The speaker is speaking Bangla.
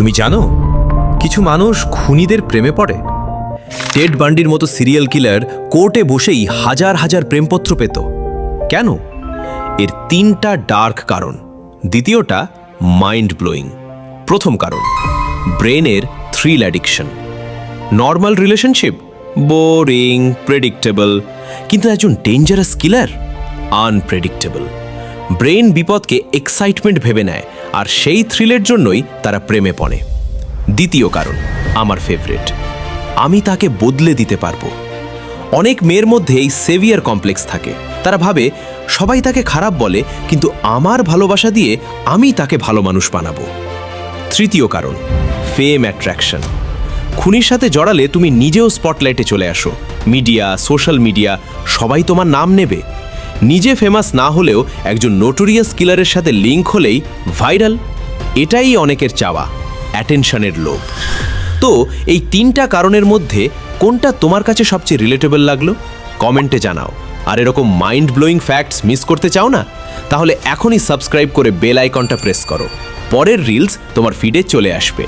তুমি জানো কিছু মানুষ খুনিদের প্রেমে পড়ে? টেড বান্ডির মতো সিরিয়াল কিলার কোর্টে বসেই হাজার হাজার প্রেমপত্র পেত। কেন? এর 3টা ডার্ক কারণ। দ্বিতীয়টা মাইন্ড ব্লোয়িং। প্রথম কারণ ব্রেনের thrill addiction. Normal relationship boring, predictable, কিন্তু একজন ডেঞ্জারাস কিলার আনপ্রেডিক্টেবল। ব্রেন বিপদকে এক্সাইটমেন্ট ভেবে নেয়, আর সেই থ্রিলের জন্যই তারা প্রেমে পড়ে। দ্বিতীয় কারণ আমার ফেভারিট, আমি তাকে বদলে দিতে পারবো। অনেক মেয়ের মধ্যে এই সেভিয়ার কমপ্লেক্স থাকে। তারা ভাবে সবাই তাকে খারাপ বলে, কিন্তু আমার ভালোবাসা দিয়ে আমি তাকে ভালো মানুষ বানাবো। তৃতীয় কারণ ফেম অ্যাট্রাকশন। খুনির সাথে জড়ালে তুমি নিজেও স্পটলাইটে চলে আসো। মিডিয়া, সোশ্যাল মিডিয়া সবাই তোমার নাম নেবে। নিজে ফেমাস না হলেও একজন নোটোরিয়াস কিলারের সাথে লিঙ্ক হলেই ভাইরাল। এটাই অনেকের চাওয়া, অ্যাটেনশনের লোভ। তো এই 3টা কারণের মধ্যে কোনটা তোমার কাছে সবচেয়ে রিলেটেবল লাগলো কমেন্টে জানাও। আর এরকম মাইন্ড ব্লোয়িং ফ্যাক্টস মিস করতে চাও না? তাহলে এখনই সাবস্ক্রাইব করে বেল আইকনটা প্রেস করো। পরের রিলস তোমার ফিডে চলে আসবে।